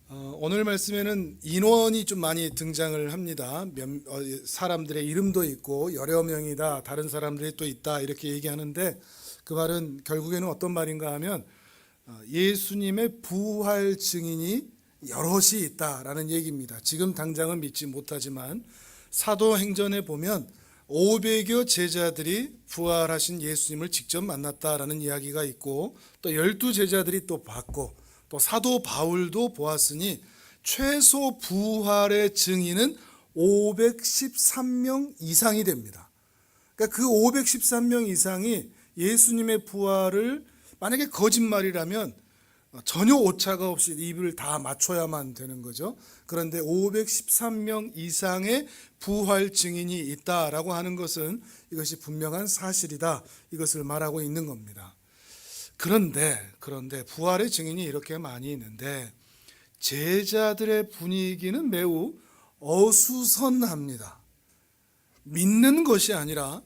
오늘 말씀에는 인원이 좀 많이 등장을 합니다. 사람들의 이름도 있고 여러 명이다, 다른 사람들이 또 있다 이렇게 얘기하는데 그 말은 결국에는 어떤 말인가 하면 예수님의 부활 증인이 여럿이 있다라는 얘기입니다. 지금 당장은 믿지 못하지만 사도행전에 보면 500여 제자들이 부활하신 예수님을 직접 만났다라는 이야기가 있고 또 12제자들이 또 봤고 또 사도 바울도 보았으니 최소 부활의 증인은 513명 이상이 됩니다. 그러니까 그 513명 이상이 예수님의 부활을 만약에 거짓말이라면 전혀 오차가 없이 입을 다 맞춰야만 되는 거죠. 그런데 513명 이상의 부활 증인이 있다라고 하는 것은 이것이 분명한 사실이다, 이것을 말하고 있는 겁니다. 그런데 부활의 증인이 이렇게 많이 있는데 제자들의 분위기는 매우 어수선합니다. 믿는 것이 아니라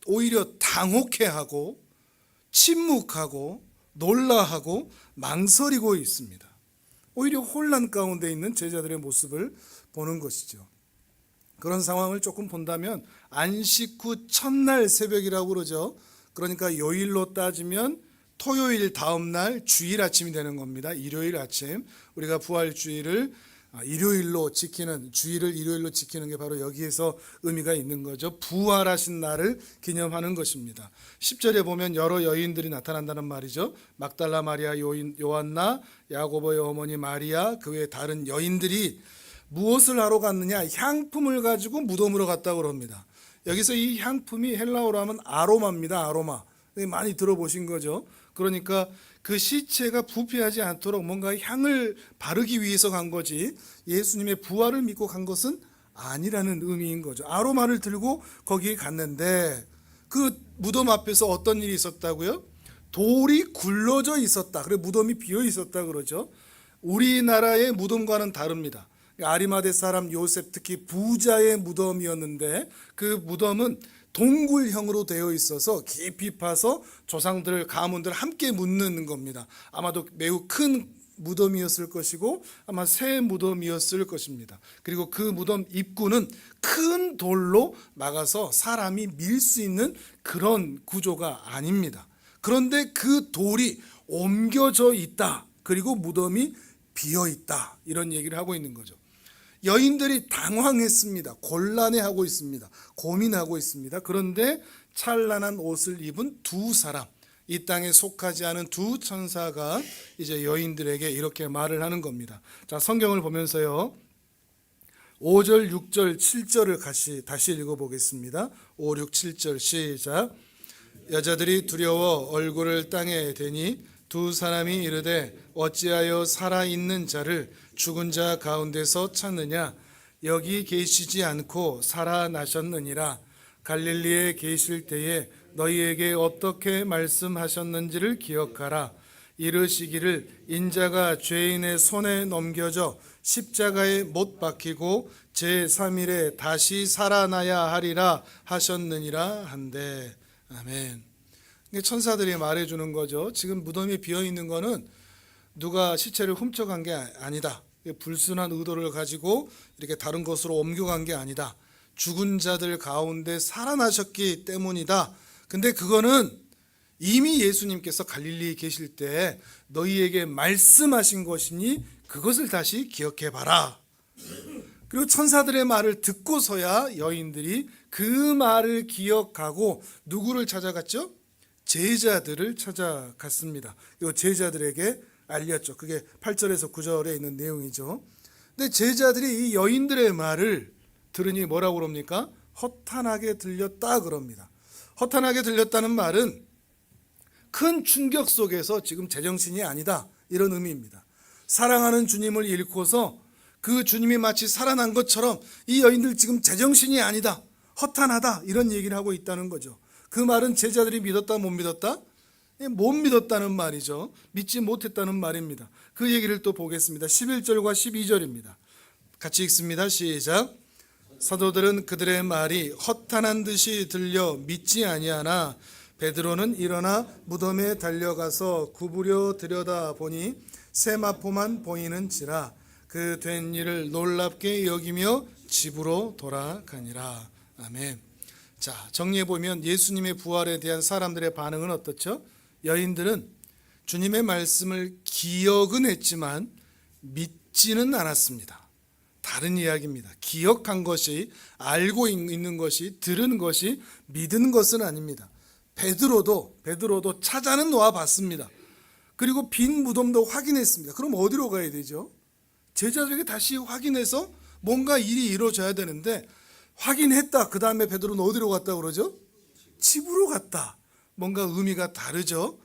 오히려 당혹해하고 침묵하고 놀라하고 망설이고 있습니다. 오히려 혼란 가운데 있는 제자들의 모습을 보는 것이죠. 그런 상황을 조금 본다면 안식 후 첫날 새벽이라고 그러죠. 그러니까 요일로 따지면 토요일 다음 날 주일 아침이 되는 겁니다. 일요일 아침. 우리가 부활주일을 일요일로 지키는, 주일을 일요일로 지키는 게 바로 여기에서 의미가 있는 거죠. 부활하신 날을 기념하는 것입니다. 10절에 보면 여러 여인들이 나타난다는 말이죠. 막달라 마리아, 요한나, 야고보의 어머니 마리아, 그 외 다른 여인들이 무엇을 하러 갔느냐? 향품을 가지고 무덤으로 갔다고 합니다. 여기서 이 향품이 헬라어로 하면 아로마입니다. 아로마. 많이 들어보신 거죠. 그러니까 그 시체가 부패하지 않도록 뭔가 향을 바르기 위해서 간 거지 예수님의 부활을 믿고 간 것은 아니라는 의미인 거죠. 아로마를 들고 거기에 갔는데 그 무덤 앞에서 어떤 일이 있었다고요? 돌이 굴러져 있었다. 그래 무덤이 비어 있었다 그러죠. 우리나라의 무덤과는 다릅니다. 아리마대 사람 요셉, 특히 부자의 무덤이었는데 그 무덤은 동굴형으로 되어 있어서 깊이 파서 조상들, 가문들 함께 묻는 겁니다. 아마도 매우 큰 무덤이었을 것이고 아마 새 무덤이었을 것입니다. 그리고 그 무덤 입구는 큰 돌로 막아서 사람이 밀 수 있는 그런 구조가 아닙니다. 그런데 그 돌이 옮겨져 있다. 그리고 무덤이 비어 있다. 이런 얘기를 하고 있는 거죠. 여인들이 당황했습니다. 곤란해하고 있습니다. 고민하고 있습니다. 그런데 찬란한 옷을 입은 두 사람, 이 땅에 속하지 않은 두 천사가 이제 여인들에게 이렇게 말을 하는 겁니다. 자, 성경을 보면서요 5절, 6절, 7절을 다시 읽어보겠습니다. 5, 6, 7절 시작. 여자들이 두려워 얼굴을 땅에 대니 두 사람이 이르되 어찌하여 살아있는 자를 죽은 자 가운데서 찾느냐? 여기 계시지 않고 살아나셨느니라. 갈릴리에 계실 때에 너희에게 어떻게 말씀하셨는지를 기억하라. 이르시기를 인자가 죄인의 손에 넘겨져 십자가에 못 박히고 제3일에 다시 살아나야 하리라 하셨느니라 한데. 아멘. 천사들이 말해주는 거죠. 지금 무덤이 비어있는 거는 누가 시체를 훔쳐간 게 아니다. 불순한 의도를 가지고 이렇게 다른 곳으로 옮겨간 게 아니다. 죽은 자들 가운데 살아나셨기 때문이다. 근데 그거는 이미 예수님께서 갈릴리에 계실 때 너희에게 말씀하신 것이니 그것을 다시 기억해 봐라. 그리고 천사들의 말을 듣고서야 여인들이 그 말을 기억하고 누구를 찾아갔죠? 제자들을 찾아갔습니다. 이 제자들에게 알렸죠. 그게 8절에서 9절에 있는 내용이죠. 근데 제자들이 이 여인들의 말을 들으니 뭐라고 그럽니까? 허탄하게 들렸다 그럽니다. 허탄하게 들렸다는 말은 큰 충격 속에서 지금 제정신이 아니다, 이런 의미입니다. 사랑하는 주님을 잃고서 그 주님이 마치 살아난 것처럼 이 여인들 지금 제정신이 아니다, 허탄하다, 이런 얘기를 하고 있다는 거죠. 그 말은 제자들이 믿었다 못 믿었다? 못 믿었다는 말이죠. 믿지 못했다는 말입니다. 그 얘기를 또 보겠습니다. 11절과 12절입니다. 같이 읽습니다. 시작. 사도들은 그들의 말이 허탄한 듯이 들려 믿지 아니하나 베드로는 일어나 무덤에 달려가서 구부려 들여다보니 세마포만 보이는지라 그 된 일을 놀랍게 여기며 집으로 돌아가니라. 아멘. 자, 정리해 보면 예수님의 부활에 대한 사람들의 반응은 어떻죠? 여인들은 주님의 말씀을 기억은 했지만 믿지는 않았습니다. 다른 이야기입니다. 기억한 것이, 알고 있는 것이, 들은 것이 믿은 것은 아닙니다. 베드로도 찾아는 놓아 봤습니다. 그리고 빈 무덤도 확인했습니다. 그럼 어디로 가야 되죠? 제자들에게 다시 확인해서 뭔가 일이 이루어져야 되는데, 확인했다. 그 다음에 베드로는 어디로 갔다 그러죠? 집으로 갔다. 뭔가 의미가 다르죠.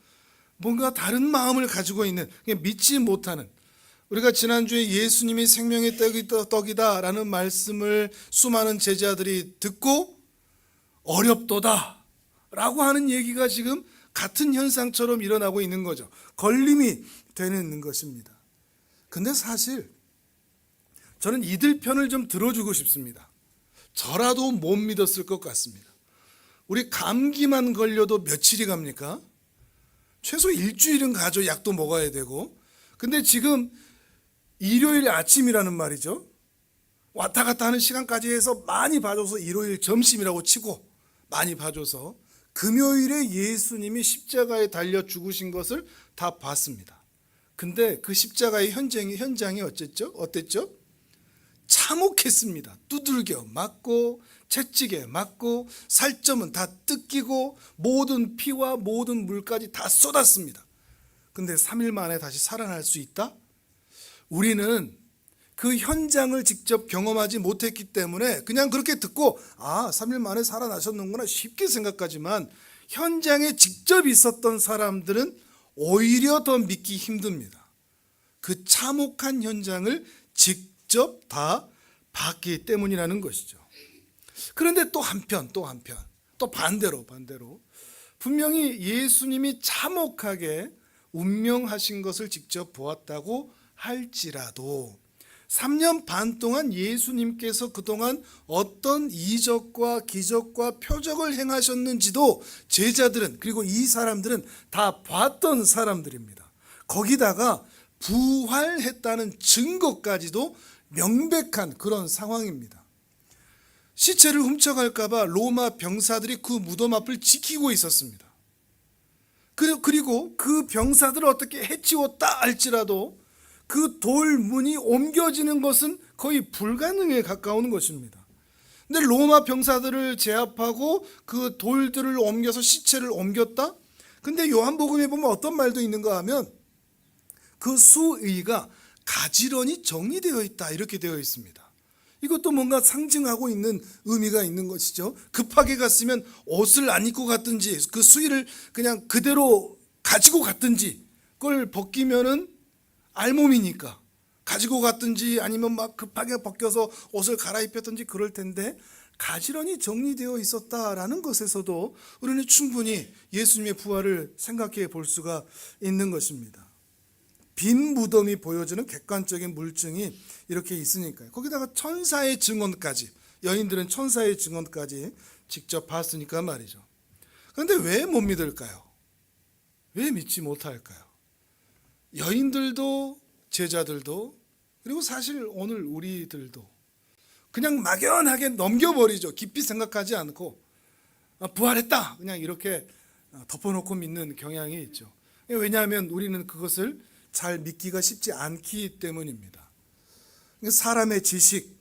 뭔가 다른 마음을 가지고 있는, 믿지 못하는, 우리가 지난주에 예수님이 생명의 떡이다 라는 말씀을 수많은 제자들이 듣고 어렵도다 라고 하는 얘기가 지금 같은 현상처럼 일어나고 있는 거죠. 걸림이 되는 것입니다. 근데 사실 저는 이들 편을 좀 들어주고 싶습니다. 저라도 못 믿었을 것 같습니다. 우리 감기만 걸려도 며칠이 갑니까? 최소 일주일은 가죠. 약도 먹어야 되고. 근데 지금 일요일 아침이라는 말이죠. 왔다 갔다 하는 시간까지 해서 많이 봐줘서 일요일 점심이라고 치고 많이 봐줘서 금요일에 예수님이 십자가에 달려 죽으신 것을 다 봤습니다. 근데 그 십자가의 현장이 어땠죠? 참혹했습니다. 두들겨 맞고 채찍에 맞고 살점은 다 뜯기고 모든 피와 모든 물까지 다 쏟았습니다. 근데 3일 만에 다시 살아날 수 있다? 우리는 그 현장을 직접 경험하지 못했기 때문에 그냥 그렇게 듣고 3일 만에 살아나셨는구나 쉽게 생각하지만, 현장에 직접 있었던 사람들은 오히려 더 믿기 힘듭니다. 그 참혹한 현장을 직접 다 봤기 때문이라는 것이죠. 그런데 또 한편 또 반대로 분명히 예수님이 참혹하게 운명하신 것을 직접 보았다고 할지라도 3년 반 동안 예수님께서 그동안 어떤 이적과 기적과 표적을 행하셨는지도 제자들은, 그리고 이 사람들은 다 봤던 사람들입니다. 거기다가 부활했다는 증거까지도 명백한 그런 상황입니다. 시체를 훔쳐갈까 봐 로마 병사들이 그 무덤 앞을 지키고 있었습니다. 그리고 그 병사들을 어떻게 해치웠다 할지라도 그 돌문이 옮겨지는 것은 거의 불가능에 가까운 것입니다. 근데 로마 병사들을 제압하고 그 돌들을 옮겨서 시체를 옮겼다? 근데 요한복음에 보면 어떤 말도 있는가 하면 그 수의가 가지런히 정리되어 있다 이렇게 되어 있습니다. 이것도 뭔가 상징하고 있는 의미가 있는 것이죠. 급하게 갔으면 옷을 안 입고 갔든지 그 수의를 그냥 그대로 가지고 갔든지, 그걸 벗기면은 알몸이니까 가지고 갔든지 아니면 막 급하게 벗겨서 옷을 갈아입혔든지 그럴 텐데, 가지런히 정리되어 있었다라는 것에서도 우리는 충분히 예수님의 부활을 생각해 볼 수가 있는 것입니다. 빈 무덤이 보여주는 객관적인 물증이 이렇게 있으니까요. 거기다가 천사의 증언까지, 여인들은 천사의 증언까지 직접 봤으니까 말이죠. 그런데 왜 못 믿을까요? 왜 믿지 못할까요? 여인들도 제자들도, 그리고 사실 오늘 우리들도 그냥 막연하게 넘겨버리죠. 깊이 생각하지 않고 부활했다 그냥 이렇게 덮어놓고 믿는 경향이 있죠. 왜냐하면 우리는 그것을 잘 믿기가 쉽지 않기 때문입니다. 사람의 지식,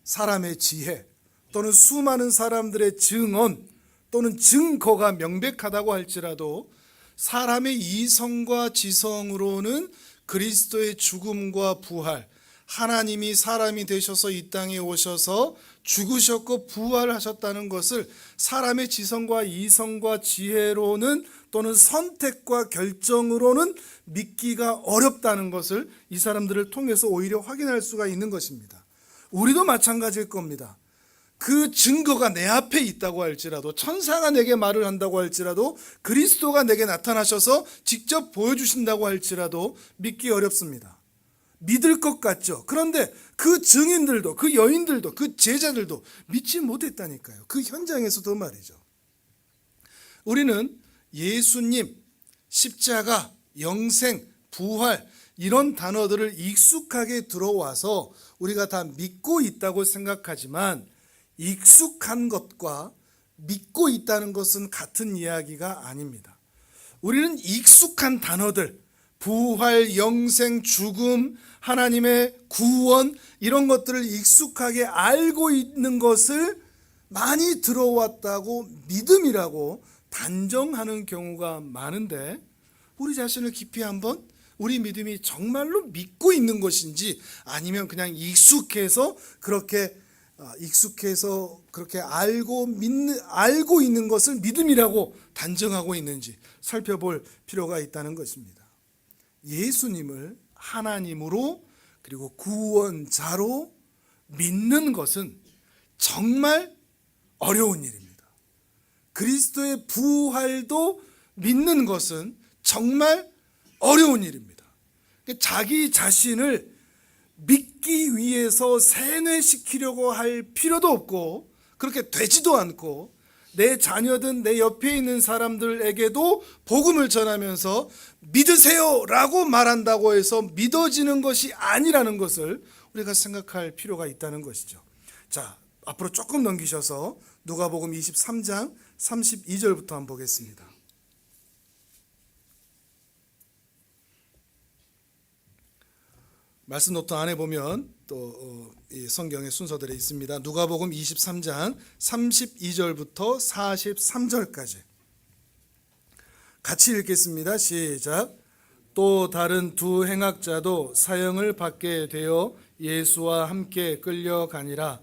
사람의 지혜, 또는 수많은 사람들의 증언 또는 증거가 명백하다고 할지라도 사람의 이성과 지성으로는 그리스도의 죽음과 부활, 하나님이 사람이 되셔서 이 땅에 오셔서 죽으셨고 부활하셨다는 것을 사람의 지성과 이성과 지혜로는, 또는 선택과 결정으로는 믿기가 어렵다는 것을 이 사람들을 통해서 오히려 확인할 수가 있는 것입니다. 우리도 마찬가지일 겁니다. 그 증거가 내 앞에 있다고 할지라도, 천사가 내게 말을 한다고 할지라도, 그리스도가 내게 나타나셔서 직접 보여주신다고 할지라도 믿기 어렵습니다. 믿을 것 같죠. 그런데 그 증인들도, 그 여인들도, 그 제자들도 믿지 못했다니까요. 그 현장에서도 말이죠. 우리는 예수님, 십자가, 영생, 부활, 이런 단어들을 익숙하게 들어와서 우리가 다 믿고 있다고 생각하지만 익숙한 것과 믿고 있다는 것은 같은 이야기가 아닙니다. 우리는 익숙한 단어들, 부활, 영생, 죽음, 하나님의 구원 이런 것들을 익숙하게 알고 있는 것을 많이 들어왔다고 믿음이라고 단정하는 경우가 많은데 우리 자신을 깊이 한번 우리 믿음이 정말로 믿고 있는 것인지 아니면 그냥 익숙해서 그렇게 알고 있는 것을 믿음이라고 단정하고 있는지 살펴볼 필요가 있다는 것입니다. 예수님을 하나님으로 그리고 구원자로 믿는 것은 정말 어려운 일입니다. 그리스도의 부활도 믿는 것은 정말 어려운 일입니다. 자기 자신을 믿기 위해서 세뇌시키려고 할 필요도 없고 그렇게 되지도 않고 내 자녀든 내 옆에 있는 사람들에게도 복음을 전하면서 믿으세요 라고 말한다고 해서 믿어지는 것이 아니라는 것을 우리가 생각할 필요가 있다는 것이죠. 자, 앞으로 조금 넘기셔서 누가복음 23장 32절부터 한번 보겠습니다. 말씀 노트 안에 보면 또 이 성경의 순서들이 있습니다. 누가복음 23장 32절부터 43절까지 같이 읽겠습니다. 시작. 또 다른 두 행악자도 사형을 받게 되어 예수와 함께 끌려가니라.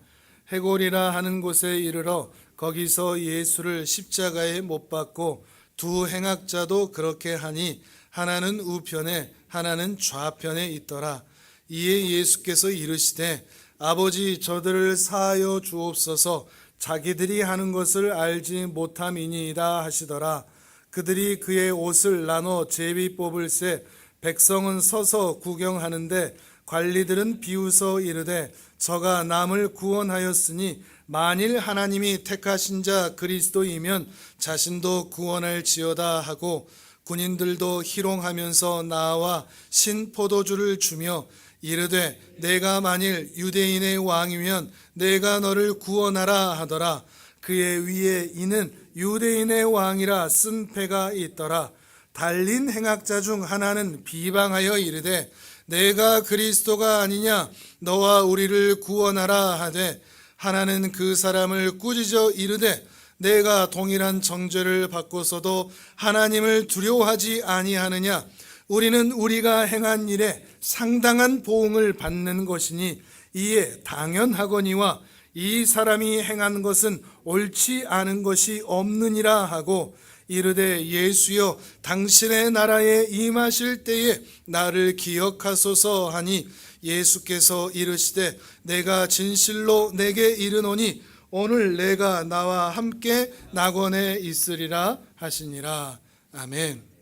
해골이라 하는 곳에 이르러 거기서 예수를 십자가에 못 박고 두 행악자도 그렇게 하니 하나는 우편에 하나는 좌편에 있더라. 이에 예수께서 이르시되 아버지 저들을 사하여 주옵소서 자기들이 하는 것을 알지 못함이니이다 하시더라. 그들이 그의 옷을 나눠 제비 뽑을새 백성은 서서 구경하는데 관리들은 비웃어 이르되 저가 남을 구원하였으니 만일 하나님이 택하신 자 그리스도이면 자신도 구원할지어다 하고 군인들도 희롱하면서 나와 신포도주를 주며 이르되 내가 만일 유대인의 왕이면 내가 너를 구원하라 하더라. 그의 위에 이는 유대인의 왕이라 쓴 패가 있더라. 달린 행악자 중 하나는 비방하여 이르되 내가 그리스도가 아니냐 너와 우리를 구원하라 하되 하나는 그 사람을 꾸짖어 이르되 내가 동일한 정죄를 받고서도 하나님을 두려워하지 아니하느냐 우리는 우리가 행한 일에 상당한 보응을 받는 것이니 이에 당연하거니와 이 사람이 행한 것은 옳지 않은 것이 없느니라 하고 이르되 예수여 당신의 나라에 임하실 때에 나를 기억하소서 하니 예수께서 이르시되 내가 진실로 내게 이르노니 오늘 내가 나와 함께 낙원에 있으리라 하시니라. 아멘.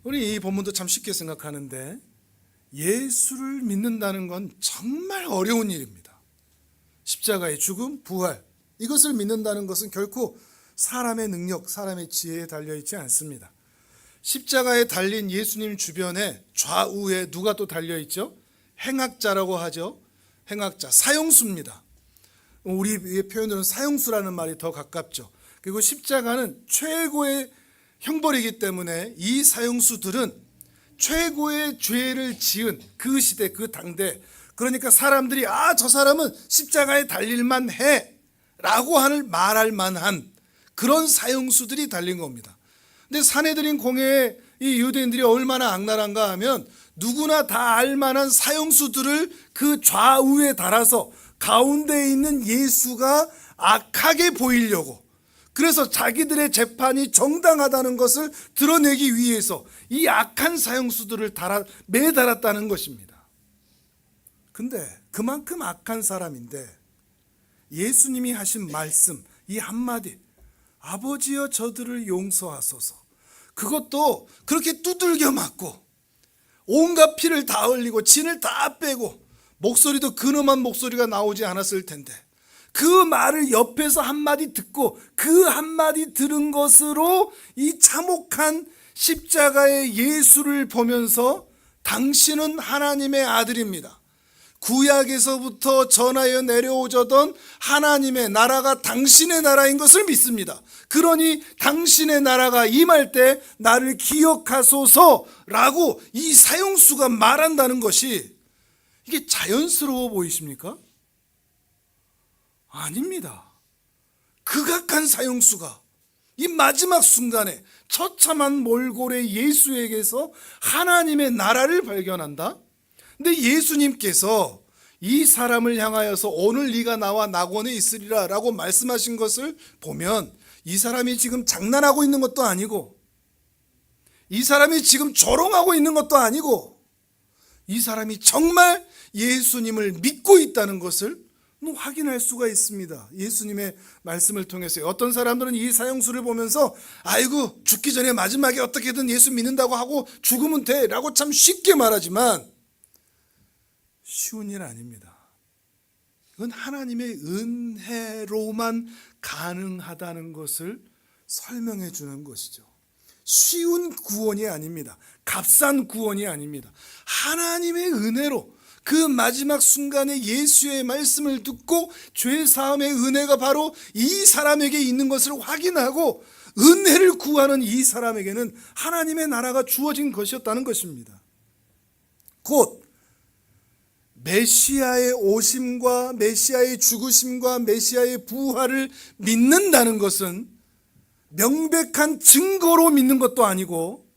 우리 이 본문도 참 쉽게 생각하는데 예수를 믿는다는 건 정말 어려운 일입니다. 십자가의 죽음, 부활 이것을 믿는다는 것은 결코 사람의 능력, 사람의 지혜에 달려있지 않습니다. 십자가에 달린 예수님 주변에 좌우에 누가 또 달려있죠? 행악자라고 하죠. 행악자, 사형수입니다. 우리의 표현으로는 사형수라는 말이 더 가깝죠. 그리고 십자가는 최고의 형벌이기 때문에 이 사형수들은 최고의 죄를 지은 그 시대 그 당대 그러니까 사람들이 저 사람은 십자가에 달릴만 해 라고 말할 만한 그런 사형수들이 달린 겁니다. 근데 사내들인 공회에 이 유대인들이 얼마나 악랄한가 하면 누구나 다 알만한 사형수들을 그 좌우에 달아서 가운데에 있는 예수가 악하게 보이려고 그래서 자기들의 재판이 정당하다는 것을 드러내기 위해서 이 악한 사형수들을 매달았다는 것입니다. 근데 그만큼 악한 사람인데 예수님이 하신 말씀 이 한마디 아버지여 저들을 용서하소서 그것도 그렇게 두들겨 맞고 온갖 피를 다 흘리고 진을 다 빼고 목소리도 근엄한 목소리가 나오지 않았을 텐데 그 말을 옆에서 한마디 듣고 그 한마디 들은 것으로 이 참혹한 십자가의 예수를 보면서 당신은 하나님의 아들입니다. 구약에서부터 전하여 내려오던 하나님의 나라가 당신의 나라인 것을 믿습니다. 그러니 당신의 나라가 임할 때 나를 기억하소서라고 이 사형수가 말한다는 것이 이게 자연스러워 보이십니까? 아닙니다. 극악한 사형수가 이 마지막 순간에 처참한 몰골의 예수에게서 하나님의 나라를 발견한다? 근데 예수님께서 이 사람을 향하여서 오늘 네가 나와 낙원에 있으리라 라고 말씀하신 것을 보면 이 사람이 지금 장난하고 있는 것도 아니고 이 사람이 지금 조롱하고 있는 것도 아니고 이 사람이 정말 예수님을 믿고 있다는 것을 확인할 수가 있습니다. 예수님의 말씀을 통해서 어떤 사람들은 이 사형수를 보면서 아이고 죽기 전에 마지막에 어떻게든 예수 믿는다고 하고 죽으면 돼 라고 참 쉽게 말하지만 쉬운 일 아닙니다. 이건 하나님의 은혜로만 가능하다는 것을 설명해 주는 것이죠. 쉬운 구원이 아닙니다. 값싼 구원이 아닙니다. 하나님의 은혜로 그 마지막 순간에 예수의 말씀을 듣고 죄 사함의 은혜가 바로 이 사람에게 있는 것을 확인하고 은혜를 구하는 이 사람에게는 하나님의 나라가 주어진 것이었다는 것입니다. 곧 메시아의 오심과 메시아의 죽으심과 메시아의 부활을 믿는다는 것은 명백한 증거로 믿는 것도 아니고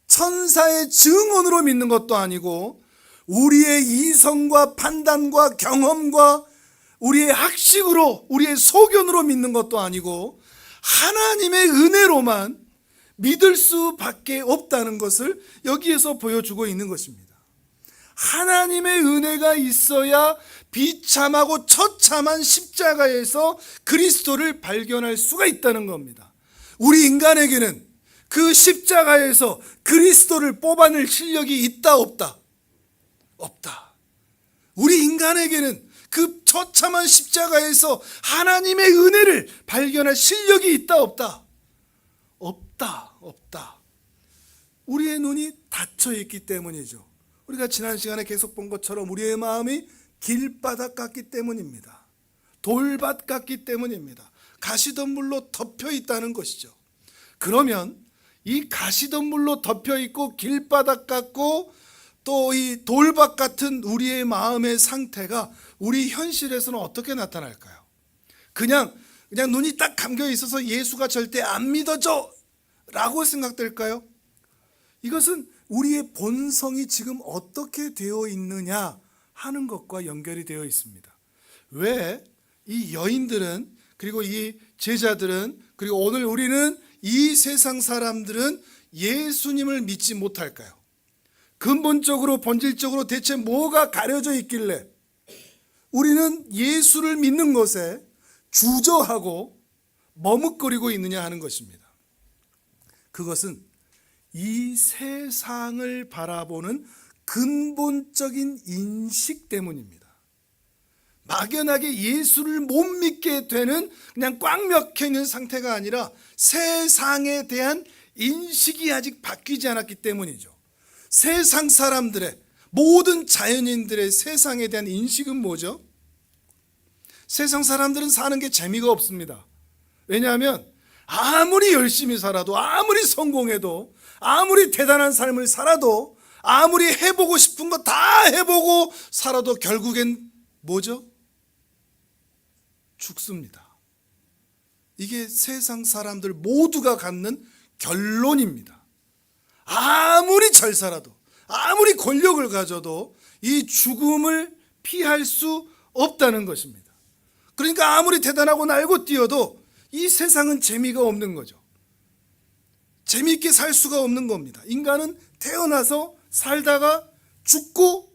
천사의 증언으로 믿는 것도 아니고 우리의 이성과 판단과 경험과 우리의 학식으로 우리의 소견으로 믿는 것도 아니고 하나님의 은혜로만 믿을 수밖에 없다는 것을 여기에서 보여주고 있는 것입니다. 하나님의 은혜가 있어야 비참하고 처참한 십자가에서 그리스도를 발견할 수가 있다는 겁니다. 우리 인간에게는 그 십자가에서 그리스도를 뽑아낼 실력이 있다 없다? 없다. 우리 인간에게는 그 처참한 십자가에서 하나님의 은혜를 발견할 실력이 있다 없다? 없다. 없다. 우리의 눈이 닫혀 있기 때문이죠. 우리가 지난 시간에 계속 본 것처럼 우리의 마음이 길바닥 같기 때문입니다. 돌밭 같기 때문입니다. 가시덤불로 덮여 있다는 것이죠. 그러면 이 가시덤불로 덮여 있고 길바닥 같고 또 이 돌밭 같은 우리의 마음의 상태가 우리 현실에서는 어떻게 나타날까요? 그냥 눈이 딱 감겨 있어서 예수가 절대 안 믿어져 라고 생각될까요? 이것은 우리의 본성이 지금 어떻게 되어 있느냐 하는 것과 연결이 되어 있습니다. 왜 이 여인들은 그리고 이 제자들은 그리고 오늘 우리는 이 세상 사람들은 예수님을 믿지 못할까요? 근본적으로 본질적으로 대체 뭐가 가려져 있길래 우리는 예수를 믿는 것에 주저하고 머뭇거리고 있느냐 하는 것입니다. 그것은 이 세상을 바라보는 근본적인 인식 때문입니다. 막연하게 예수를 못 믿게 되는 그냥 꽉 막혀 있는 상태가 아니라 세상에 대한 인식이 아직 바뀌지 않았기 때문이죠. 세상 사람들의 모든 자연인들의 세상에 대한 인식은 뭐죠? 세상 사람들은 사는 게 재미가 없습니다. 왜냐하면 아무리 열심히 살아도 아무리 성공해도 아무리 대단한 삶을 살아도 아무리 해보고 싶은 거 다 해보고 살아도 결국엔 뭐죠? 죽습니다. 이게 세상 사람들 모두가 갖는 결론입니다. 아무리 잘 살아도 아무리 권력을 가져도 이 죽음을 피할 수 없다는 것입니다. 그러니까 아무리 대단하고 날고 뛰어도 이 세상은 재미가 없는 거죠. 재미있게 살 수가 없는 겁니다. 인간은 태어나서 살다가 죽고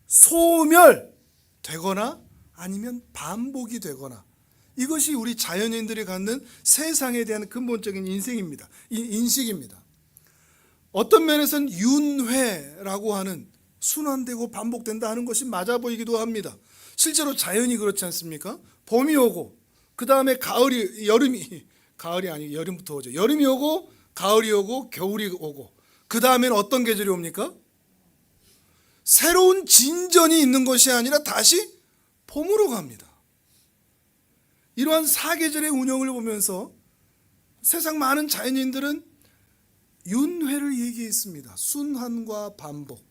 소멸되거나 아니면 반복이 되거나 이것이 우리 자연인들이 갖는 세상에 대한 근본적인 인식입니다. 어떤 면에서는 윤회라고 하는 순환되고 반복된다 하는 것이 맞아 보이기도 합니다. 실제로 자연이 그렇지 않습니까? 봄이 오고 그 다음에 가을이 여름부터 오죠. 여름이 오고 가을이 오고 겨울이 오고 그 다음에는 어떤 계절이 옵니까? 새로운 진전이 있는 것이 아니라 다시 봄으로 갑니다. 이러한 사계절의 운영을 보면서 세상 많은 자연인들은 윤회를 얘기했습니다. 순환과 반복.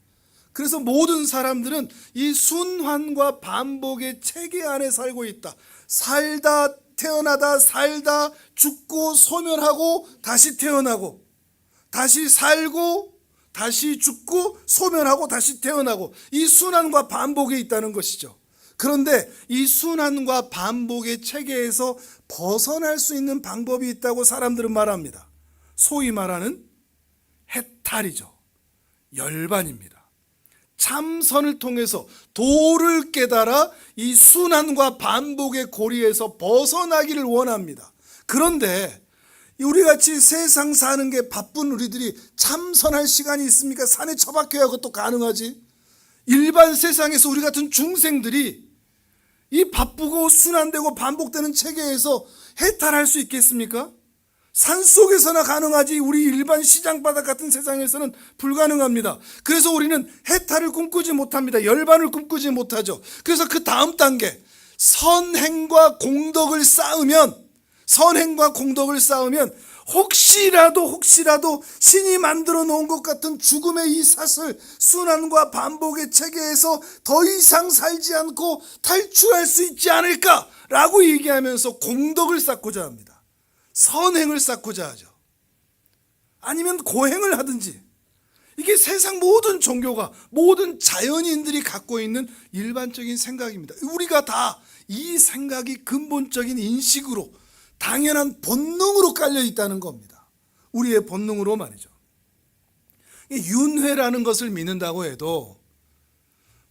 그래서 모든 사람들은 이 순환과 반복의 체계 안에 살고 있다. 살다 태어나다 살다 죽고 소멸하고 다시 태어나고 다시 살고 다시 죽고 소멸하고 다시 태어나고 이 순환과 반복에 있다는 것이죠. 그런데 이 순환과 반복의 체계에서 벗어날 수 있는 방법이 있다고 사람들은 말합니다. 소위 말하는 해탈이죠. 열반입니다. 참선을 통해서 도를 깨달아 이 순환과 반복의 고리에서 벗어나기를 원합니다. 그런데 우리같이 세상 사는 게 바쁜 우리들이 참선할 시간이 있습니까? 산에 처박혀야 그것도 가능하지. 일반 세상에서 우리 같은 중생들이 이 바쁘고 순환되고 반복되는 체계에서 해탈할 수 있겠습니까? 산속에서나 가능하지 우리 일반 시장바닥 같은 세상에서는 불가능합니다. 그래서 우리는 해탈을 꿈꾸지 못합니다. 열반을 꿈꾸지 못하죠. 그래서 그 다음 단계 선행과 공덕을 쌓으면 혹시라도 신이 만들어 놓은 것 같은 죽음의 이 사슬 순환과 반복의 체계에서 더 이상 살지 않고 탈출할 수 있지 않을까라고 얘기하면서 공덕을 쌓고자 합니다. 선행을 쌓고자 하죠. 아니면 고행을 하든지. 이게 세상 모든 종교가 모든 자연인들이 갖고 있는 일반적인 생각입니다. 우리가 다 이 생각이 근본적인 인식으로 당연한 본능으로 깔려 있다는 겁니다. 우리의 본능으로 말이죠. 윤회라는 것을 믿는다고 해도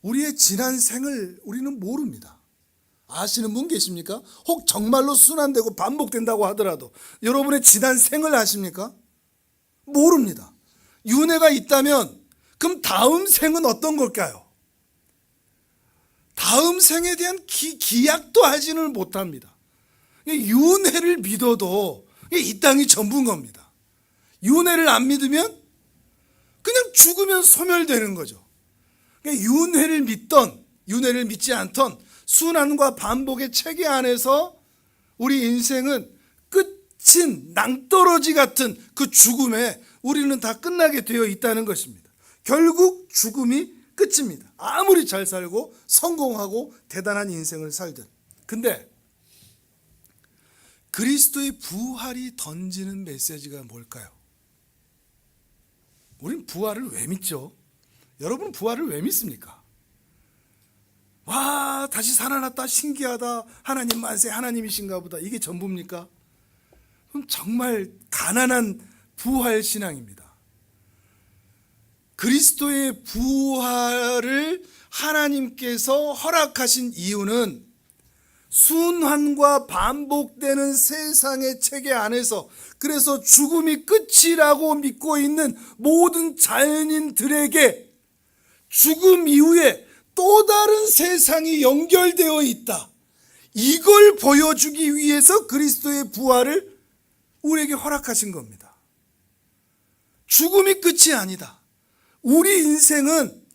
우리의 지난 생을 우리는 모릅니다. 아시는 분 계십니까? 혹 정말로 순환되고 반복된다고 하더라도 여러분의 지난 생을 아십니까? 모릅니다. 윤회가 있다면 그럼 다음 생은 어떤 걸까요? 다음 생에 대한 기약도 하지는 못합니다. 윤회를 믿어도 이 땅이 전부인 겁니다. 윤회를 안 믿으면 그냥 죽으면 소멸되는 거죠. 윤회를 믿던 윤회를 믿지 않던 순환과 반복의 체계 안에서 우리 인생은 끝인 낭떠러지 같은 그 죽음에 우리는 다 끝나게 되어 있다는 것입니다. 결국 죽음이 끝입니다. 아무리 잘 살고 성공하고 대단한 인생을 살든. 근데 그리스도의 부활이 던지는 메시지가 뭘까요? 우리는 부활을 왜 믿죠? 여러분은 부활을 왜 믿습니까? 와, 다시 살아났다, 신기하다, 하나님 만세, 하나님이신가 보다, 이게 전부입니까? 그럼 정말 가난한 부활 신앙입니다. 그리스도의 부활을 하나님께서 허락하신 이유는 순환과 반복되는 세상의 체계 안에서, 그래서 죽음이 끝이라고 믿고 있는 모든 자연인들에게 죽음 이후에 또 다른 세상이 연결되어 있다, 이걸 보여주기 위해서 그리스도의 부활을 우리에게 허락하신 겁니다. 죽음이 끝이 아니다. 우리 인생은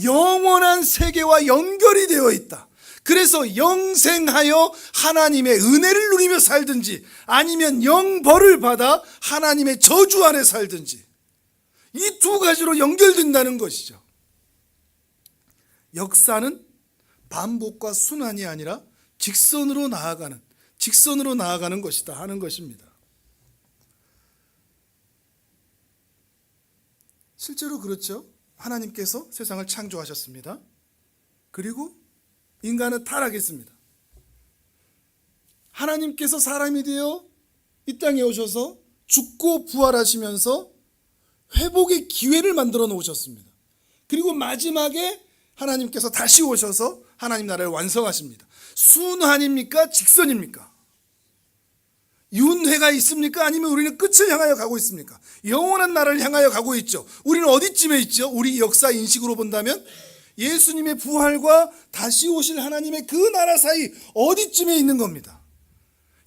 영원한 세계와 연결이 되어 있다. 그래서 영생하여 하나님의 은혜를 누리며 살든지 아니면 영벌을 받아 하나님의 저주 아래 살든지, 이 두 가지로 연결된다는 것이죠. 역사는 반복과 순환이 아니라 직선으로 나아가는 것이다 하는 것입니다. 실제로 그렇죠. 하나님께서 세상을 창조하셨습니다. 그리고 인간은 타락했습니다. 하나님께서 사람이 되어 이 땅에 오셔서 죽고 부활하시면서 회복의 기회를 만들어 놓으셨습니다. 그리고 마지막에 하나님께서 다시 오셔서 하나님 나라를 완성하십니다. 순환입니까? 직선입니까? 윤회가 있습니까? 아니면 우리는 끝을 향하여 가고 있습니까? 영원한 나라를 향하여 가고 있죠. 우리는 어디쯤에 있죠? 우리 역사 인식으로 본다면 예수님의 부활과 다시 오실 하나님의 그 나라 사이 어디쯤에 있는 겁니다.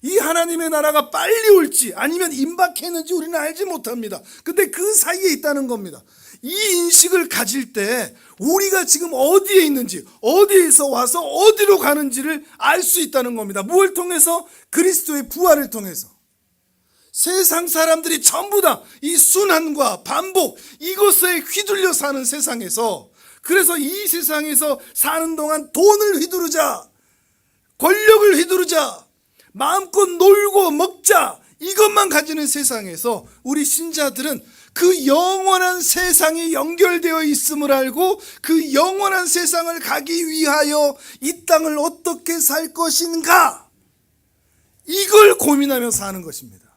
이 하나님의 나라가 빨리 올지 아니면 임박했는지 우리는 알지 못합니다. 근데 그 사이에 있다는 겁니다. 이 인식을 가질 때 우리가 지금 어디에 있는지, 어디에서 와서 어디로 가는지를 알 수 있다는 겁니다. 무엇을 통해서? 그리스도의 부활을 통해서. 세상 사람들이 전부 다 이 순환과 반복, 이것에 휘둘려 사는 세상에서, 그래서 이 세상에서 사는 동안 돈을 휘두르자, 권력을 휘두르자, 마음껏 놀고 먹자, 이것만 가지는 세상에서 우리 신자들은 그 영원한 세상이 연결되어 있음을 알고 그 영원한 세상을 가기 위하여 이 땅을 어떻게 살 것인가, 이걸 고민하며 사는 것입니다.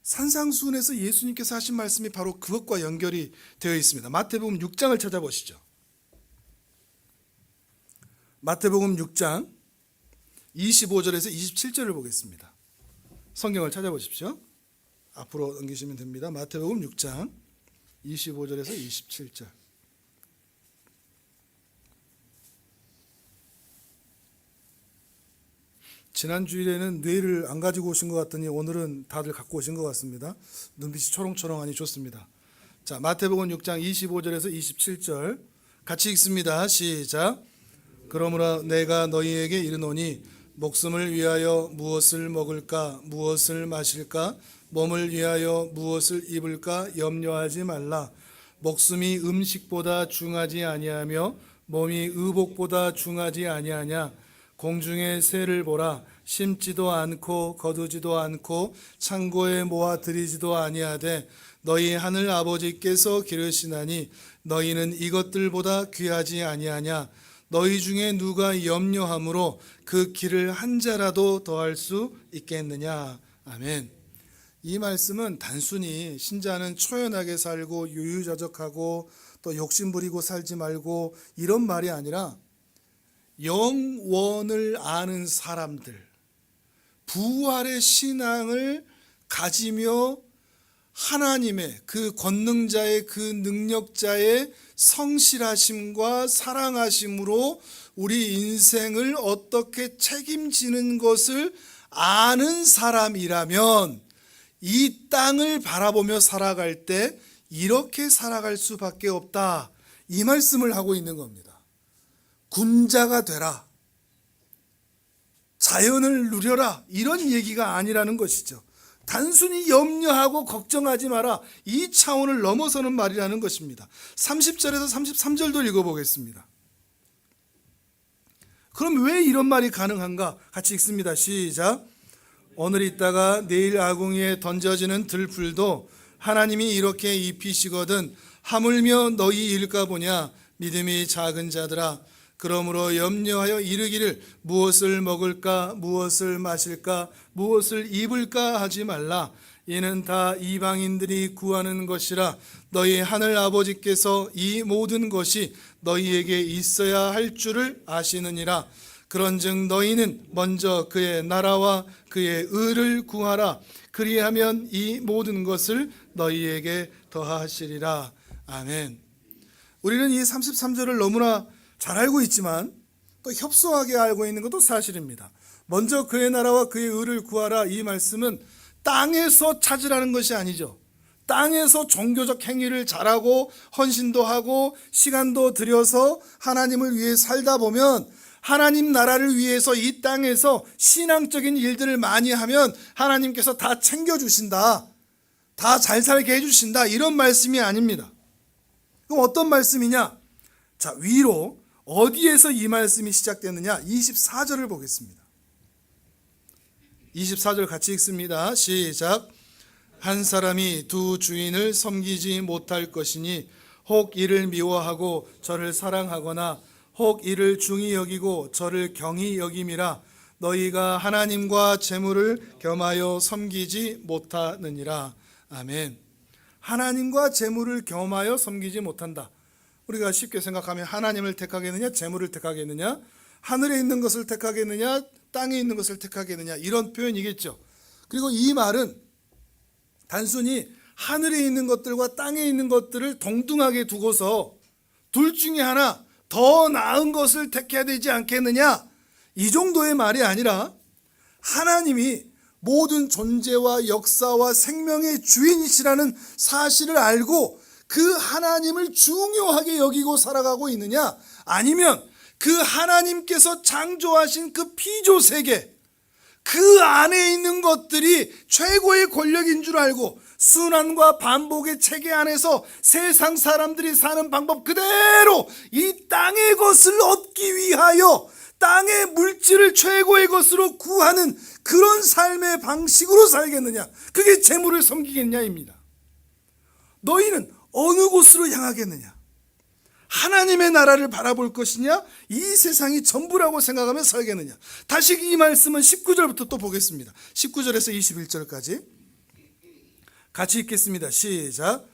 산상수훈에서 예수님께서 하신 말씀이 바로 그것과 연결이 되어 있습니다. 마태복음 6장을 찾아보시죠. 마태복음 6장 25절에서 27절을 보겠습니다. 성경을 찾아보십시오. 앞으로 넘기시면 됩니다. 마태복음 6장 25절에서 27절. 지난 주일에는 뇌를 안 가지고 오신 것 같더니 오늘은 다들 갖고 오신 것 같습니다. 눈빛이 초롱초롱하니 좋습니다. 자, 마태복음 6장 25절에서 27절 같이 읽습니다. 시작. 그러므로 내가 너희에게 이르노니 목숨을 위하여 무엇을 먹을까, 무엇을 마실까, 몸을 위하여 무엇을 입을까 염려하지 말라. 목숨이 음식보다 중하지 아니하며 몸이 의복보다 중하지 아니하냐. 공중의 새를 보라. 심지도 않고 거두지도 않고 창고에 모아 들이지도 아니하되 너희 하늘 아버지께서 기르시나니 너희는 이것들보다 귀하지 아니하냐. 너희 중에 누가 염려함으로 그 길을 한 자라도 더할 수 있겠느냐. 아멘. 이 말씀은 단순히 신자는 초연하게 살고 유유자적하고 또 욕심부리고 살지 말고 이런 말이 아니라 영원을 아는 사람들, 부활의 신앙을 가지며 하나님의 그 권능자의 그 능력자의 성실하심과 사랑하심으로 우리 인생을 어떻게 책임지는 것을 아는 사람이라면 이 땅을 바라보며 살아갈 때 이렇게 살아갈 수밖에 없다, 이 말씀을 하고 있는 겁니다. 군자가 되라, 자연을 누려라, 이런 얘기가 아니라는 것이죠. 단순히 염려하고 걱정하지 마라, 이 차원을 넘어서는 말이라는 것입니다. 30절에서 33절도 읽어보겠습니다. 그럼 왜 이런 말이 가능한가? 같이 읽습니다. 시작. 오늘 있다가 내일 아궁이에 던져지는 들풀도 하나님이 이렇게 입히시거든 하물며 너희 일까 보냐. 믿음이 작은 자들아, 그러므로 염려하여 이르기를 무엇을 먹을까, 무엇을 마실까, 무엇을 입을까 하지 말라. 이는 다 이방인들이 구하는 것이라. 너희 하늘 아버지께서 이 모든 것이 너희에게 있어야 할 줄을 아시느니라. 그런즉 너희는 먼저 그의 나라와 그의 의를 구하라. 그리하면 이 모든 것을 너희에게 더하시리라. 아멘. 우리는 이 33절을 너무나 잘 알고 있지만 또 협소하게 알고 있는 것도 사실입니다. 먼저 그의 나라와 그의 의를 구하라, 이 말씀은 땅에서 찾으라는 것이 아니죠. 땅에서 종교적 행위를 잘하고 헌신도 하고 시간도 들여서 하나님을 위해 살다 보면 하나님 나라를 위해서 이 땅에서 신앙적인 일들을 많이 하면 하나님께서 다 챙겨주신다, 다 잘 살게 해주신다, 이런 말씀이 아닙니다. 그럼 어떤 말씀이냐? 자, 위로 어디에서 이 말씀이 시작되느냐? 24절을 보겠습니다. 24절 같이 읽습니다. 시작. 한 사람이 두 주인을 섬기지 못할 것이니 혹 이를 미워하고 저를 사랑하거나 혹 이를 중히 여기고 저를 경히 여김이라. 너희가 하나님과 재물을 겸하여 섬기지 못하느니라. 아멘. 하나님과 재물을 겸하여 섬기지 못한다. 우리가 쉽게 생각하면 하나님을 택하겠느냐, 재물을 택하겠느냐, 하늘에 있는 것을 택하겠느냐, 땅에 있는 것을 택하겠느냐, 이런 표현이겠죠. 그리고 이 말은 단순히 하늘에 있는 것들과 땅에 있는 것들을 동등하게 두고서 둘 중에 하나 더 나은 것을 택해야 되지 않겠느냐, 이 정도의 말이 아니라 하나님이 모든 존재와 역사와 생명의 주인이시라는 사실을 알고 그 하나님을 중요하게 여기고 살아가고 있느냐, 아니면 그 하나님께서 창조하신 그 피조세계, 그 안에 있는 것들이 최고의 권력인 줄 알고 순환과 반복의 체계 안에서 세상 사람들이 사는 방법 그대로 이 땅의 것을 얻기 위하여 땅의 물질을 최고의 것으로 구하는 그런 삶의 방식으로 살겠느냐, 그게 재물을 섬기겠냐입니다. 너희는 어느 곳으로 향하겠느냐? 하나님의 나라를 바라볼 것이냐, 이 세상이 전부라고 생각하며 살겠느냐? 다시 이 말씀은 19절부터 또 보겠습니다. 19절에서 21절까지 같이 읽겠습니다. 시작.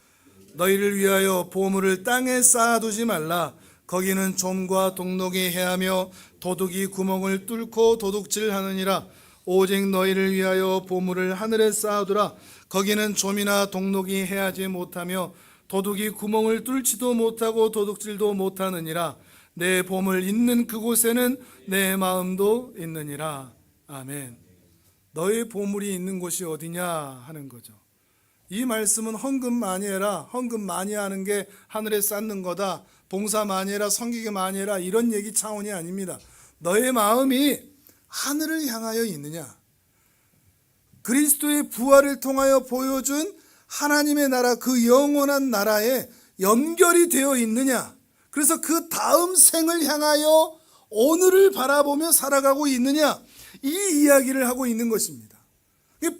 너희를 위하여 보물을 땅에 쌓아두지 말라. 거기는 좀과 동록이 해하며 도둑이 구멍을 뚫고 도둑질하느니라. 오직 너희를 위하여 보물을 하늘에 쌓아두라. 거기는 좀이나 동록이 해하지 못하며 도둑이 구멍을 뚫지도 못하고 도둑질도 못하느니라. 내 보물 있는 그곳에는 내 마음도 있느니라. 아멘. 너의 보물이 있는 곳이 어디냐 하는 거죠. 이 말씀은 헌금 많이 해라, 헌금 많이 하는 게 하늘에 쌓는 거다, 봉사 많이 해라, 섬기게 많이 해라, 이런 얘기 차원이 아닙니다. 너의 마음이 하늘을 향하여 있느냐, 그리스도의 부활을 통하여 보여준 하나님의 나라, 그 영원한 나라에 연결이 되어 있느냐, 그래서 그 다음 생을 향하여 오늘을 바라보며 살아가고 있느냐, 이 이야기를 하고 있는 것입니다.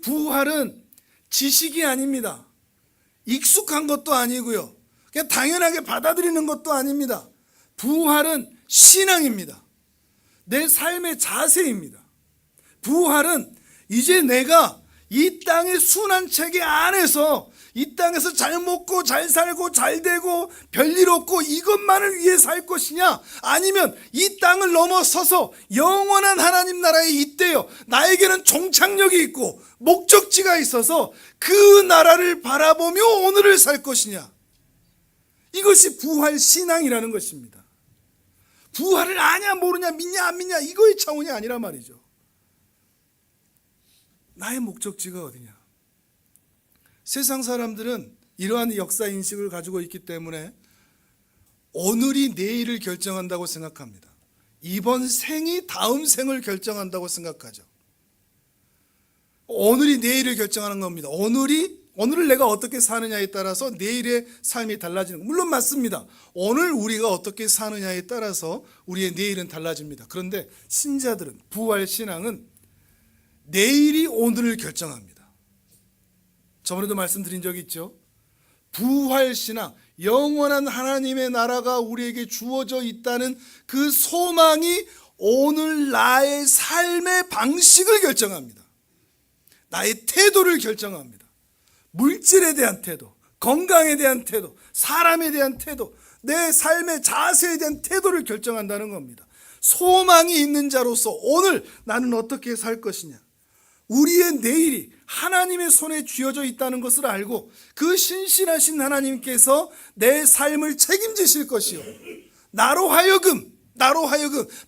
부활은 지식이 아닙니다. 익숙한 것도 아니고요, 그냥 당연하게 받아들이는 것도 아닙니다. 부활은 신앙입니다. 내 삶의 자세입니다. 부활은 이제 내가 이 땅의 순환 체계 안에서 이 땅에서 잘 먹고 잘 살고 잘 되고 별일 없고 이것만을 위해 살 것이냐, 아니면 이 땅을 넘어서서 영원한 하나님 나라에 있대요 나에게는 종착역이 있고 목적지가 있어서 그 나라를 바라보며 오늘을 살 것이냐, 이것이 부활 신앙이라는 것입니다. 부활을 아냐 모르냐 믿냐 안 믿냐 이거의 차원이 아니란 말이죠. 나의 목적지가 어디냐. 세상 사람들은 이러한 역사 인식을 가지고 있기 때문에 오늘이 내일을 결정한다고 생각합니다. 이번 생이 다음 생을 결정한다고 생각하죠. 오늘이 내일을 결정하는 겁니다. 오늘을 내가 어떻게 사느냐에 따라서 내일의 삶이 달라지는 거, 물론 맞습니다. 오늘 우리가 어떻게 사느냐에 따라서 우리의 내일은 달라집니다. 그런데 신자들은, 부활 신앙은 내일이 오늘을 결정합니다. 저번에도 말씀드린 적이 있죠. 부활 신앙, 영원한 하나님의 나라가 우리에게 주어져 있다는 그 소망이 오늘 나의 삶의 방식을 결정합니다. 나의 태도를 결정합니다. 물질에 대한 태도, 건강에 대한 태도, 사람에 대한 태도, 내 삶의 자세에 대한 태도를 결정한다는 겁니다. 소망이 있는 자로서 오늘 나는 어떻게 살 것이냐, 우리의 내일이 하나님의 손에 쥐어져 있다는 것을 알고 그 신실하신 하나님께서 내 삶을 책임지실 것이요, 나로 하여금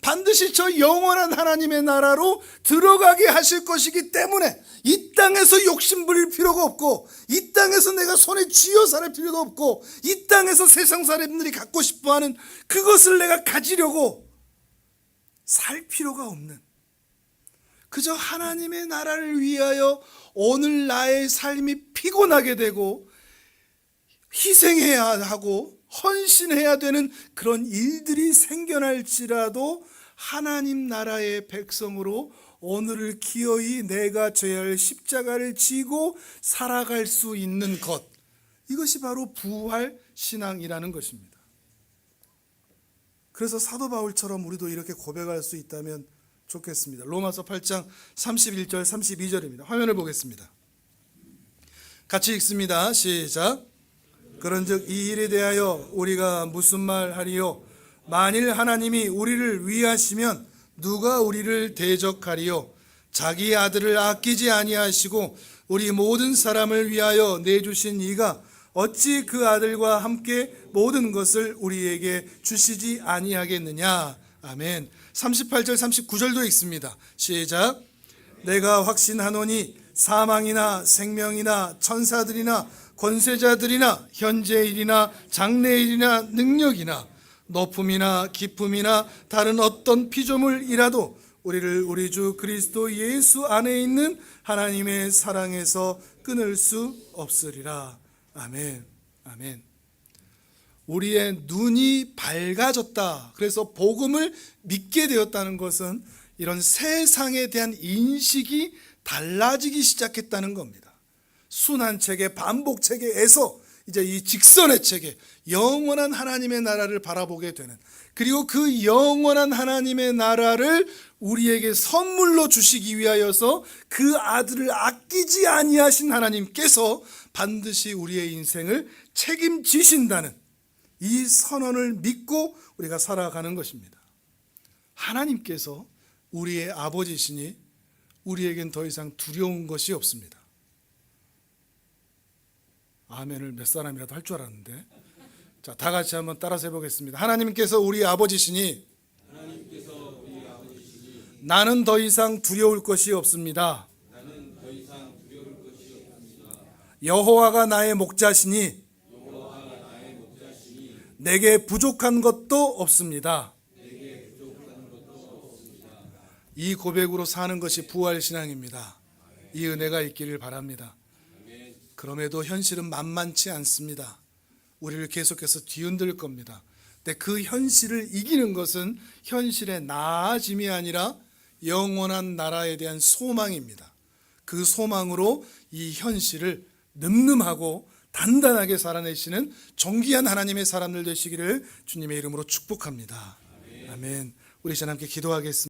반드시 저 영원한 하나님의 나라로 들어가게 하실 것이기 때문에 이 땅에서 욕심 부릴 필요가 없고, 이 땅에서 내가 손에 쥐어 살 필요도 없고, 이 땅에서 세상 사람들이 갖고 싶어하는 그것을 내가 가지려고 살 필요가 없는, 그저 하나님의 나라를 위하여 오늘 나의 삶이 피곤하게 되고 희생해야 하고 헌신해야 되는 그런 일들이 생겨날지라도 하나님 나라의 백성으로 오늘을 기어이 내가 져야 할 십자가를 지고 살아갈 수 있는 것, 이것이 바로 부활 신앙이라는 것입니다. 그래서 사도 바울처럼 우리도 이렇게 고백할 수 있다면 좋겠습니다. 로마서 8장 31절 32절입니다. 화면을 보겠습니다. 같이 읽습니다. 시작. 그런즉 이 일에 대하여 우리가 무슨 말 하리요? 만일 하나님이 우리를 위하시면 누가 우리를 대적하리요? 자기 아들을 아끼지 아니하시고 우리 모든 사람을 위하여 내주신 이가 어찌 그 아들과 함께 모든 것을 우리에게 주시지 아니하겠느냐. 아멘. 38절 39절도 있습니다. 시작. 내가 확신하노니 사망이나 생명이나 천사들이나 권세자들이나 현재일이나 장래일이나 능력이나 높음이나 깊음이나 다른 어떤 피조물이라도 우리를 우리 주 그리스도 예수 안에 있는 하나님의 사랑에서 끊을 수 없으리라. 아멘. 아멘. 우리의 눈이 밝아졌다. 그래서 복음을 믿게 되었다는 것은 이런 세상에 대한 인식이 달라지기 시작했다는 겁니다. 순환 체계, 반복 체계에서 이제 이 직선의 체계, 영원한 하나님의 나라를 바라보게 되는, 그리고 그 영원한 하나님의 나라를 우리에게 선물로 주시기 위하여서 그 아들을 아끼지 아니하신 하나님께서 반드시 우리의 인생을 책임지신다는 이 선언을 믿고 우리가 살아가는 것입니다. 하나님께서 우리의 아버지시니 우리에겐 더 이상 두려운 것이 없습니다. 아멘을 몇 사람이라도 할 줄 알았는데, 자, 다 같이 한번 따라서 해보겠습니다. 하나님께서 우리 아버지시니 나는 더 이상 두려울 것이 없습니다. 여호와가 나의 목자시니 내게 부족한 것도 없습니다. 이 고백으로 사는 것이 부활신앙입니다. 이 은혜가 있기를 바랍니다. 그럼에도 현실은 만만치 않습니다. 우리를 계속해서 뒤흔들 겁니다. 근데 그 현실을 이기는 것은 현실의 나아짐이 아니라 영원한 나라에 대한 소망입니다. 그 소망으로 이 현실을 늠름하고 단단하게 살아내시는 존귀한 하나님의 사람들 되시기를 주님의 이름으로 축복합니다. 아멘. 우리 이제 함께 기도하겠습니다.